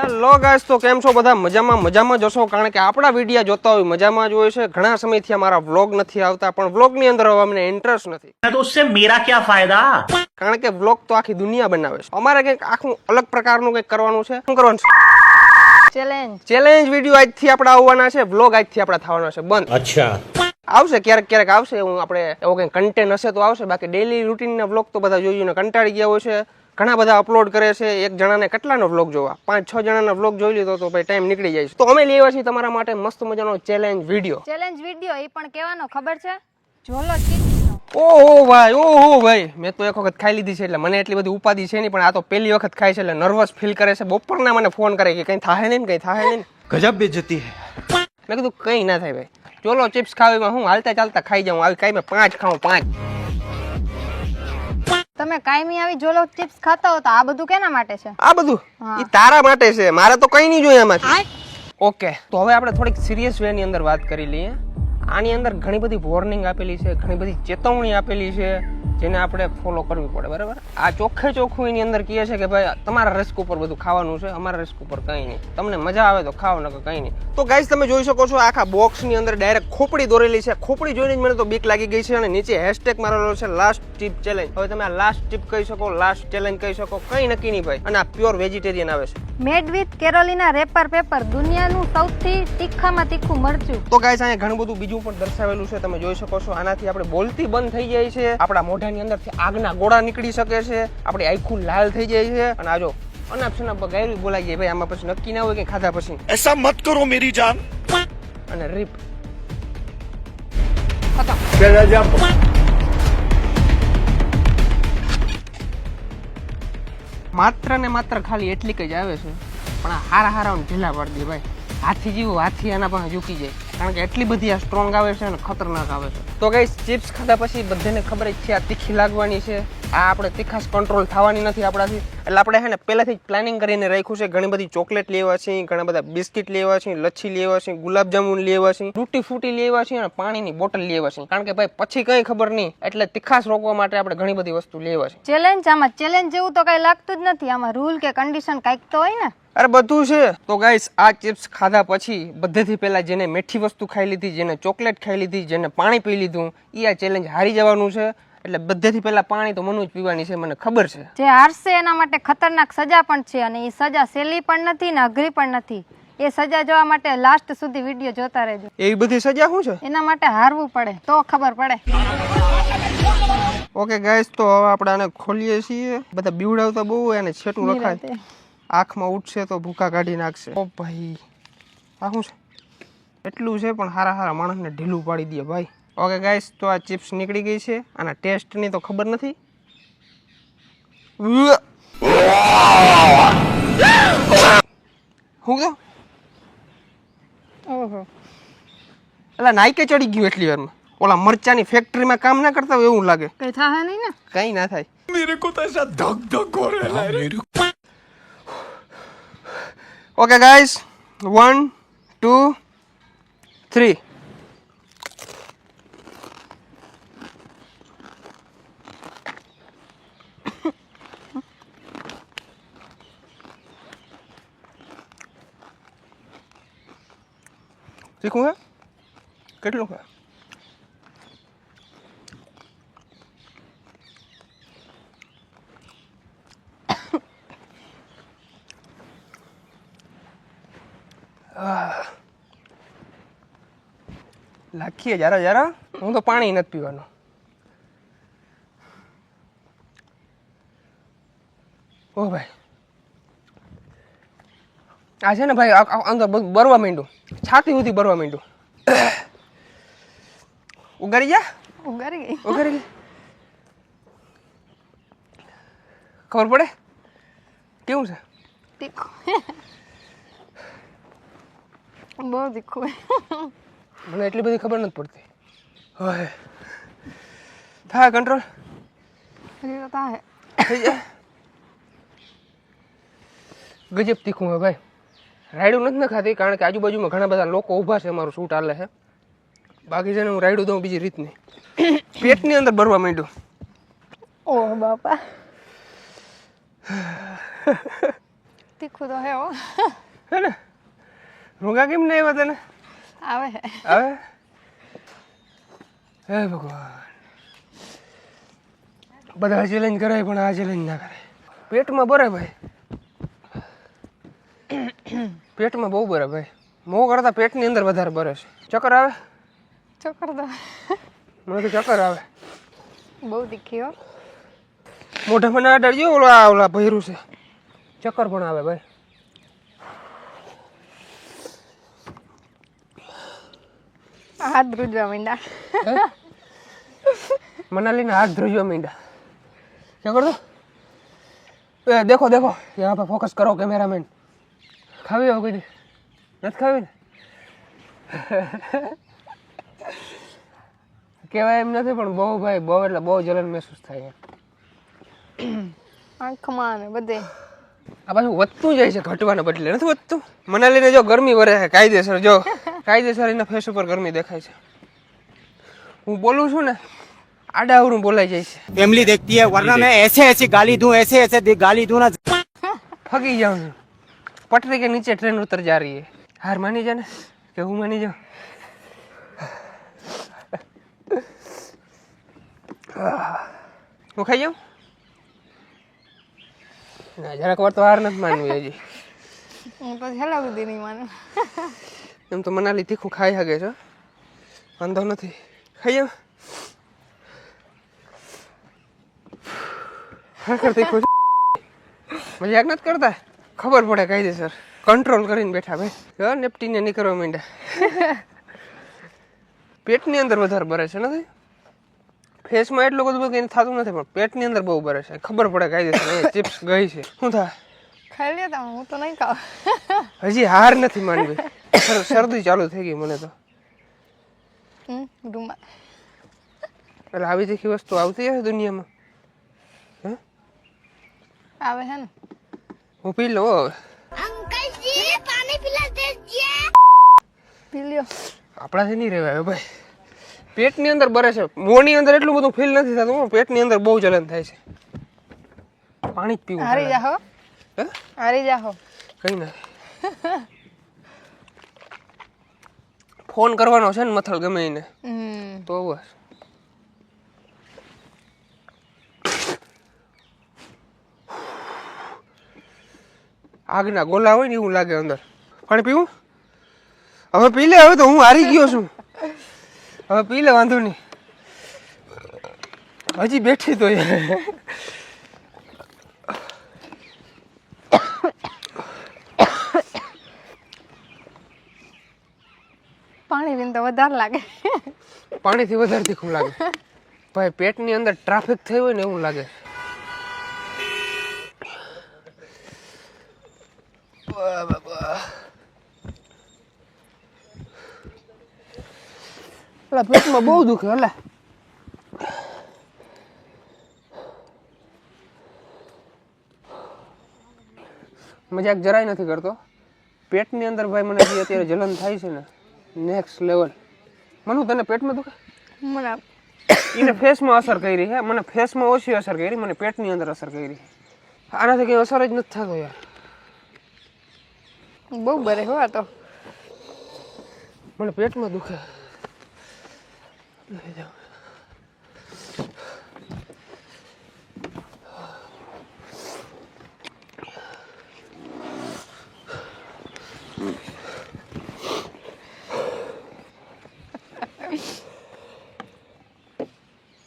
Hello guys, તો કેમ છો બધા? મજામાં જશો, કારણ કે આપણા વિડીયો જોતા હોય મજામાં જ હોય છે. ઘણા સમયથી અમારા વ્લોગ નથી આવતા, પણ વ્લોગની અંદર હવે અમને ઇન્ટરેસ્ટ નથી. तो उससे मेरा क्या फायदा? કારણ કે વ્લોગ તો આખી દુનિયા બનાવે છે. અમારે કંઈક આખું અલગ પ્રકારનું કંઈક કરવાનું છે. શું કરવાનું છે? ચેલેન્જ વિડીયો આજથી આપણે આવવાના છે. વ્લોગ આજથી આપણે થવાના છે બંધ. अच्छा, આવશે ક્યારેક આવશે. હું આપણે એવો કંઈક કન્ટેન્ટ હશે તો આવશે. બાકી ડેલી રૂટીનના વ્લોગ તો બધા જોઈને કંટાળી ગયા હોય છે. ઘણા બધા અપલોડ કરે છે. એક જણાને કેટલાનો વ્લોગ જોવા? 5-6 જણાનો વ્લોગ જોઈ લીધો તો ભાઈ ટાઈમ નીકળી જાય છે. તો અમે લેવા છીએ તમારા માટે મસ્ત મજાનો ચેલેન્જ વિડીયો. એ પણ કહેવાનો ખબર છે, ઝોલો ચિપ્સનો. ઓહો ભાઈ, મેં તો એક વખત ખાઈ લીધી છે એટલે મને એટલી બધી ઉપાધિ છે નહીં, પણ આ તો પહેલી વખત ખાય છે એટલે નર્વસ ફીલ કરે છે. બપોરના મને ફોન કરે કે કંઈ થાય નહીં. गजब बेइज्जती है। મેં કીધું કંઈ ના થાય ભાઈ, ચોલો ચિપ્સ ખાવીમાં હું હાલતા ચાલતા ખાઈ જાઉં. આવી કાંઈ મેં 5 ખાઉં 5. તમે કાયમી આવી ઝોલો ચિપ્સ ખાતા હો તો આ બધું કેના માટે છે? આ બધું ઈ તારા માટે છે, મારે તો કંઈ નહીં જોઈએ આમાંથી. ઓકે, તો હવે આપણે થોડીક સિરિયસ વે ની અંદર વાત કરી લઈએ. આની અંદર ઘણી બધી વોર્નિંગ આપેલી છે, ઘણી બધી ચેતવણી આપેલી છે, જેને આપણે ફોલો કરવી પડે, બરાબર? આ ચોખ્ખું એની અંદર કહે છે કે ભાઈ તમારા રિસ્ક ઉપર બધું ખાવાનું છે, અમારા રિસ્ક ઉપર કંઈ નહીં. તમને મજા આવે તો ખાવ, નકર કંઈ નહીં. તો ગાઈસ, તમે જોઈ શકો છો આખા બોક્સની અંદર ડાયરેક્ટ ખોપડી દોરેલી છે. ખોપડી જોઈને જ મને તો બીક લાગી ગઈ છે, અને નીચે હેશટેગ મારેલો છે લાસ્ટ ચીપ ચેલેન્જ. હવે તમે આ લાસ્ટ ચીપ કહી શકો, લાસ્ટ ચેલેન્જ કહી શકો, કંઈ નક્કી નહીં ભાઈ. અને આ પ્યોર વેજીટેરિયન આવે છે. મેડ વિથ કેરોલિના રેપર પેપર, દુનિયાનું સૌથી તીખામાં તીખું મરચું. તો ગાઈસ, અહીંયા ઘણું બધું બીજું પણ દર્શાવેલું છે, તમે જોઈ શકો છો. આનાથી આપણે બોલતી બંધ થઈ જાય છે, આપણા મોઢાની અંદરથી આગના ગોળા નીકળી શકે છે, આપણી આંખું લાલ થઈ જાય છે. અને આ જો અનાપ શનાપ ગાયરું બોલાઈ જાય ભાઈ, આમાં પછી નક્કી ના હોય કે ખાધા પછી. ऐसा मत करो मेरी जान। અને રીપ માત્ર ને માત્ર ખાલી એટલી જ આવે છે, પણ આ હારા ઢીલા પાડી દે ભાઈ. હાથી જેવું હાથી આના પાસે ઝૂકી જાય, કારણ કે એટલી બધી આ સ્ટ્રોંગ આવે છે અને ખતરનાક આવે છે. તો ગાઈસ, ચિપ્સ ખાધા પછી બધાને ખબર જ છે આ તીખી લાગવાની છે. આ આપણે તીખાશ કંટ્રોલ થવાની નથી આપણાથી, એટલે આપણે છે ને પહેલાથી જ પ્લાનિંગ કરીને રાખ્યું છે. ઘણી બધી ચોકલેટ લેવા છે, ઘણા બધા બિસ્કિટ લેવા છે, લચ્છી લેવા છે, ગુલાબજામુન લેવા છે, તૂટી ફૂટી લેવા છે, અને પાણીની બોટલ લેવા છે, કારણ કે ભાઈ પછી કઈ ખબર નહીં, એટલે તીખાશ રોકવા માટે આપણે ઘણી બધી વસ્તુ લેવા છે. આમાં ચેલેન્જ જેવું તો કઈ લાગતું જ નથી. આમાં રૂલ કે કન્ડિશન કઈક તો હોય ને. અરે બધું છે. તો ગાઈસ, આ ચિપ્સ ખાધા પછી બધેથી પહેલા જેને મીઠી વસ્તુ ખાઈ લીધી, જેને ચોકલેટ ખાઈ લીધી, જેને પાણી પી લીધું, એ આ ચેલેન્જ હારી જવાનું છે. એટલે બધેથી પહેલા પાણી તો મનુ જ પીવાની છે, મને ખબર છે. જે હારશે એના માટે ખતરનાક સજા પણ છે, અને એ સજા સહેલી પણ નથી ને અઘરી પણ નથી. એ સજા જોવા માટે લાસ્ટ સુધી વિડીયો જોતા રહેજો. એવી બધી સજા શું છે? એના માટે હારવું પડે તો ખબર પડે. ઓકે ગાઈસ, તો હવે આપણે આને ખોલીએ છીએ. બધા બીવડાવતા બહુ હોય અને છેટું રખાય, આંખમાં ઉઠશે તો ભૂકા કાઢી નાખશે. ઓ ભાઈ, આ શું છે? એટલું છે પણ હારા માણસને ઢીલું પાડી દે ભાઈ. ઓકે ગાઈસ, તો આ ચિપ્સ નીકળી ગઈ છે. આના ટેસ્ટની તો ખબર નથી. હું તો ઓહો, એટલે નાઈકે ચડી ગયું એટલી વારમાં. ઓલા મરચાની ફેક્ટરીમાં કામ ના કરતા હોય એવું લાગે. કઈ થાય નહીં ને? કઈ ના થાય. मेरे को तो ऐसा धक धक हो रहा है मेरे को। Okay guys, 1 2 3. તીખું હે? કેટલું હે? લાખીએ જરા. હું તો પાણી નથી પીવાનું. ઓ ભાઈ, આ છે ને ભાઈ, અંદર બધું બરવા માંડ્યું, છાતી સુધી બરવા માંડ્યું. ઉગારી ગઈ. ખબર પડે કેવું છે? તીખું, બહુ તીખું. મને એટલી બધી ખબર નથી પડતી. હવે થાય કંટ્રોલ થઈ જાય. ગજબ તીખું હે ભાઈ. રાયડું નથી ખાતી, કારણ કે આજુબાજુમાં ઘણા બધા લોકો ઊભા છે, અમારું શૂટ હાલે છે. બાકી છે ને હું રાયડું દઉં બીજી રીતની. પેટની અંદર ભરવા માંડ્યું. ઓહ બાપા. તીખું તો હે હો. હે ને રોગા કેમ નહીં આવ્યા તને આવે હે. હવે હે ભગવાન બધા ચેલેન્જ કરાય પણ આ ચેલેન્જ ના કરાય. પેટમાં બરે ભાઈ, પેટમાં બહુ બરે ભાઈ. મોં કરતા પેટની અંદર વધારે બરે છે. ચક્કર આવે? ચોકર તો મને તો ચક્કર આવે. બહુ તીખી હો. મોઢામાં ના અડાડજો, ઓલા ભર્યું છે. ચક્કર પણ આવે ભાઈ. હાથ ધ્રુજવા માંડ્યા. मनाली ने हाथ धोइयो मींडा क्या कर दो ए देखो देखो यहाँ पे फोकस करो कैमरामैन खावी हो गई नत खावी ने કહેવાય એમ નથી પણ બહુ ભાઈ બહુ એટલે બહુ જલન મહેસૂસ થાય. આંખમાં ને બધે આ પાછું વધતું જાય છે, ઘટવાના બદલે નથી વધતું. મનાલીને જો ગરમી વરે છે કાયદેસર, જો કાયદેસર એના ફેસ ઉપર ગરમી દેખાય છે. હું બોલું છું ને આડાવરું બોલાઈ જાય છે. फैमिली देखती है वरना मैं ऐसे ऐसे गाली दूं ऐसे ऐसे गाली दूं ना. फगी जाऊं છું. पटरी के नीचे ट्रेन उतर जा रही है. हार मानी जा ने કે હું માની જાઉં? હું ખાઈ જાઉં? ના, જરાક વાર તો હાર નથી માનવી હજી. હું તો છેલ્લા સુધી નહીં માનું. એમ તો મનાલી તીખું ખાઈ શકે છે, વાંધો નથી. ખાઈ જાઉં? ખરેખર તીખું છે. મજાક નથી કરતા, ખબર પડે કાયદેસર. કંટ્રોલ કરીને બેઠા ભાઈ. નેપટીને નીકળવા માંડ્યા. પેટની અંદર વધારે બરે છે નથી, ફેસમાં એટલું બધું કંઈ થતું નથી, પણ પેટની અંદર બહુ બરે છે. ખબર પડે કાયદેસર. ચિપ્સ ગઈ છે. શું થાય? ખાઈ લે તમે, હું તો નહીં ખાવ. હજી હાર નથી માનવી. શરદી ચાલુ થઈ ગઈ મને તો. રૂમા એટલે આવી તીખી વસ્તુ આવતી હશે દુનિયામાં? હે આવે છે ને. હું પી લઉં હવે. પી લ્યો. આપણાથી નહીં રહેવાય ભાઈ. પેટની અંદર બરે છે, મોંની અંદર એટલું બધું ફીલ નથી થતું, પણ પેટની અંદર બહુ જલન થાય છે. પાણી જ પીવું. હારી જાહો. હે હારી જાહો. કઈ ના. ફોન કરવાનો છે ને મથલ ગમે એને તો બસ. આગના ગોલા હોય ને એવું લાગે અંદર. પાણી પીવું? હવે પી લે. હવે તો હું હારી ગયો છું. હવે પી લે, વાંધો નહીં. હજી બેઠી તો પાણી પીને તો વધારે લાગે. પાણીથી વધારે તીખું લાગે ભાઈ. પેટની અંદર ટ્રાફિક થઈ હોય ને એવું લાગે. પેટમાં બહુ દુખે. હલા મજાક જરાય નથી કરતો. પેટની અંદર ભાઈ મને જે અત્યારે જલન થાય છે ને, નેક્સ્ટ લેવલ. મનુ તને પેટમાં દુખે? મને એને ફેસમાં અસર કરી છે, મને ફેસમાં ઓછી અસર કરી, મને પેટની અંદર અસર કરી. આનાથી કંઈ અસર જ નથી થતો યાર. બહુ બરે હો આ તો. મને પેટમાં દુખે.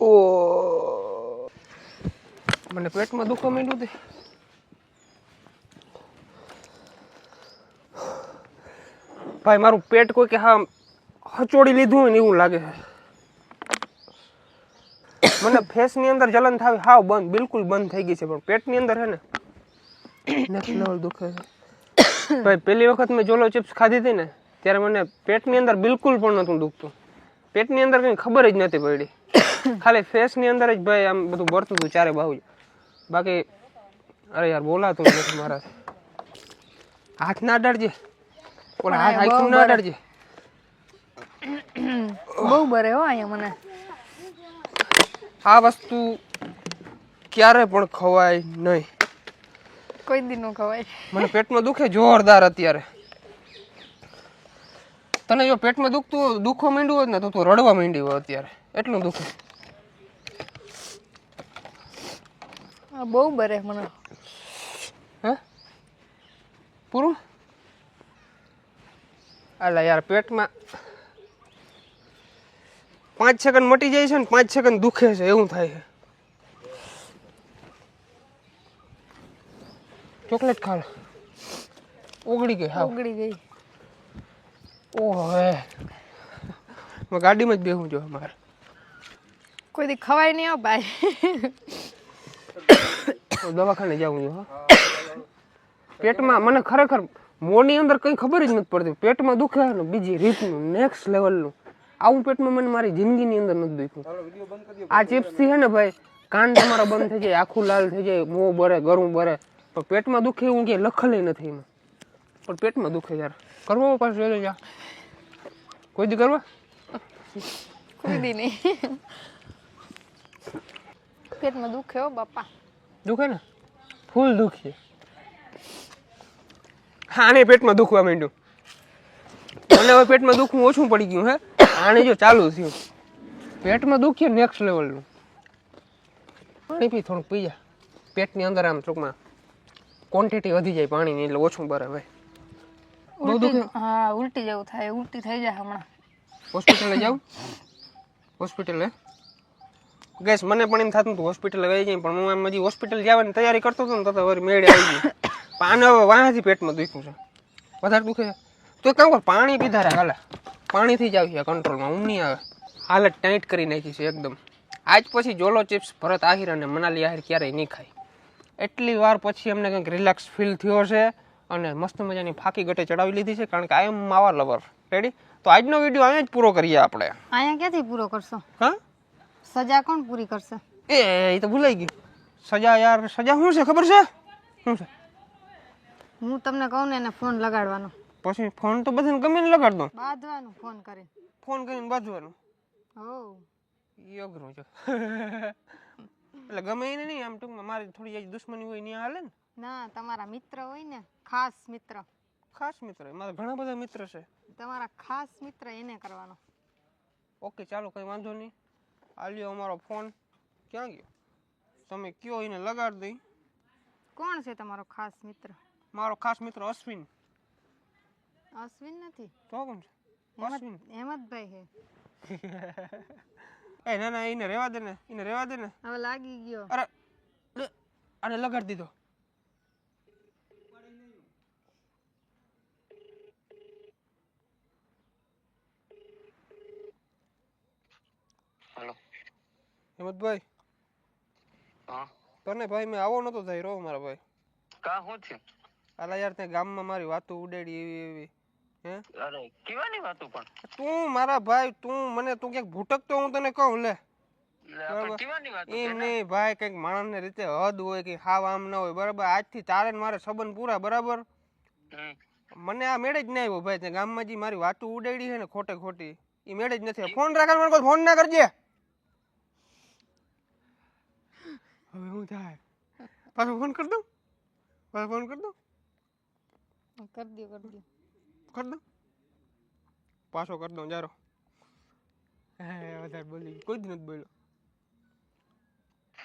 ઓ મને પેટમાં દુખવા માંડ્યું તે. ભાઈ મારું પેટ કોઈ કે હા હચોડી લીધું હોય ને એવું લાગે છે. મને ફેસની અંદર જલન થાવી હાવ બંધ, બિલકુલ બંધ થઈ ગઈ છે, પણ પેટની અંદર છે ને નેક્સ્ટ લેવલ દુખે છે ભાઈ. પહેલી વખત મેં જોલો ચિપ્સ ખાધી હતી ને ત્યારે મને પેટની અંદર બિલકુલ પણ નહોતું દુખતું. પેટની અંદર કંઈ ખબર જ નથી પડી. ખાલી ફેસની અંદર જ ભાઈ આમ બધું બરતું હતું ચારે બાજુ. બાકી અરે યાર બોલાતું નથી મારાથી. હાથ ના અડાડજે, ઓલા હાથ આખું ના અડાડજે. બહુ બરે હો અહીંયા મને. આ વસ્તુ ક્યારે પણ ખવાય નહીં. કોઈ દી નો ખવાય. મને પેટમાં દુખે જોરદાર અત્યારે. તને જો પેટમાં દુખવા માંડ્યું હોત ને તો તું રડવા માંડી હોય અત્યારે, એટલું દુખે. આ બહુ બરે મને. હે પૂરું? અલા યાર પેટમાં 5 સેકન્ડ મટી જાય છે ને 5 સેકન્ડ દુખે છે, એવું થાય છે. ચોકલેટ ખા લે. ઓગળી ગઈ હાવ. ઉગડી ગઈ. ઓહે ગાડીમાં જ બેહું જો મારે. કોઈ દી ખવાય નહીં હો ભાઈ. દવાખાને જવું જો. પેટમાં મને ખરેખર મોની અંદર કંઈ ખબર જ નથી પડતી. પેટમાં દુખે ને બીજી રીતનું નેક્સ્ટ લેવલનું આવું પેટમાં મને મારી જિંદગીની અંદર નથી દુખ્યું. આ ચિપ્સથી હે ને ભાઈ કાન તમારા બંધ થઈ જાય, આખું લાલ થઈ જાય, મોં બરે, ગળું બરે, પણ પેટમાં દુખે એવું ક્યાંય લખેલું નથી એમાં. પણ પેટમાં દુખે યાર. કરવા પાછું જોઈ જા. કોઈ દી કરવા? કોઈ દી નહીં. પેટમાં દુખે હો બાપા. દુખે ને ફૂલ દુખીએ. આને પેટમાં દુખવા માંડ્યું. મને હવે પેટમાં દુખવું ઓછું પડી ગયું. હે આને જો ચાલુ થયું પેટમાં દુખીએ નેક્સ્ટ લેવલનું. પાણી પી, થોડુંક પી જા. પેટની અંદર આમ ટૂંકમાં ક્વોન્ટિટી વધી જાય પાણીની એટલે ઓછું બરે ભાઈ. બહુ દુખે? હા ઉલટી જેવું થાય, ઉલટી થઈ જાય હમણાં. હોસ્પિટલે જાઉં? હોસ્પિટલે ગેસ મને પણ એમ થતું હતું હોસ્પિટલે વહી જાય, પણ હું આમ હજી હોસ્પિટલ જવાની તૈયારી કરતો હતો ને તો વળી મેળે આવી ગઈ. પણ આને હવે વાંથી પેટમાં દુખ્યું છે, વધારે દુખે છે. તો એક કામ કર, પાણી પીધા રાખ. હાલે પાણીથી જ આવી કંટ્રોલમાં, ઊંઘ નહીં આવે. હાલત ટાઈટ કરી નાખી છે એકદમ. આજ પછી જોલો ચિપ્સ ભરત આહિર અને મનાલી આહિર ક્યારેય નહીં ખાય. એટલી વાર પછી અમને કંઈક રિલેક્સ ફીલ થયો છે અને મસ્ત મજાની ફાકી ગટે ચડાવી લીધી છે, કારણ કે આઈ એમ માવા લવર. રેડી? તો આજનો વિડીયો અહીંયા જ પૂરો કરીએ આપણે. અહીંયા ક્યાંથી પૂરો કરશો? હા સજા કોણ પૂરી કરશે? એ તો ભૂલાઈ ગયું. સજા યાર, સજા શું છે ખબર છે? શું છે? હું તમને કહું ને એને ફોન લગાડવાનો. પછી ફોન તો બધાને ગમે ને લગાડ દો. બાંધવાનું ફોન કરીને. ફોન કરીને બાંધવાનું. હો એ અઘરું છે. એટલે ગમે એને નહીં, આમ ટૂંકમાં મારી થોડી જે દુશ્મની હોય ત્યાં હાલે ને. ના, તમારા મિત્ર હોય ને, ખાસ મિત્ર. ખાસ મિત્ર મારા ઘણા બધા મિત્ર છે. તમારા ખાસ મિત્ર એને કરવાનો. ઓકે ચાલો કંઈ વાંધો નહીં. આ લ્યો અમારો ફોન. ક્યાં ગયો? તમે કયો એને લગાડ દઈ. કોણ છે તમારો ખાસ મિત્ર? મારો ખાસ મિત્ર અશ્વિન. અશ્વિન નથી, તો કોણ છે? અશ્વિન. હેમંતભાઈ છે. એ ના ના, એને રહેવા દે ને, એને રહેવા દે ને. હવે લાગી ગયો. અરે આને લગાડી દીધો. હેલો. હેમંતભાઈ. હા. તને ભાઈ મેં આવો નતો થાય રો મારા ભાઈ. કા શું છે? આલા યાર તે ગામમાં મારી વાતો ઉડાડી એવી એવી. હે અરે કેવાની વાતો પણ? તું મારા ભાઈ, તું મને તું ક્યાંક ભૂટકતો હું તને કહું લે. આપણે કેવાની વાતો? એમ નહીં ભાઈ, કંઈક માણસને રીતે હદ હોય કે હાવ આમ ના હોય બરાબર. આજથી તારે ને મારે સંબંધ પૂરા બરાબર. મને આ મેળે જ નહીં આવ્યો ભાઈ. તે ગામમાં જે મારી વાતો ઉડાડી છે ને ખોટે ખોટી, એ મેળે જ નથી. ફોન રાખવાનો મને ફોન ના કરજે. હવે હું થાય પાછો ફોન કરી દઉં? પાછો ફોન કરી દઉં? કરી દો કરી દઉં? પાછો કરી દઉં જારો. વધારે બોલી કોઈ જ નથી બોલ્યો.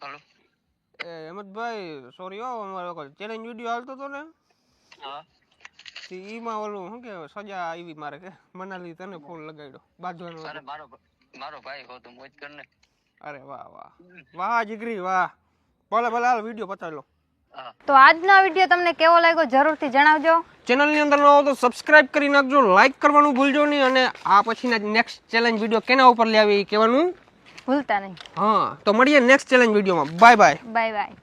હેલો. એ હેમંતભાઈ સોરી હો, અમારો ચેલેન્જ વિડીયો હાલતો હતો ને, હા. એમાં ઓલું શું કે સજા આવી મારે કે મનાલી તને ફોન લગાડ્યો બાંધવાનો. અરે મારો ભાઈ હો તો મોજ કર ને. અરે વાહ વાહ વાહ જીગરી વાહ. ભલે ભલે હાલ વિડીયો પતાવી લો. તો આજનો વિડીયો તમને કેવો લાગ્યો જરૂરથી જણાવજો. ચેનલની અંદર ન હો તો સબસ્ક્રાઇબ કરી નાખજો, લાઈક કરવાનું ભૂલજો નહીં, અને આ પછીના નેક્સ્ટ ચેલેન્જ વિડીયો કેના ઉપર લેવી એ કહેવાનું ભૂલતા નહીં. હા. તો મળીએ નેક્સ્ટ ચેલેન્જ વિડીયોમાં. Bye bye. Bye bye.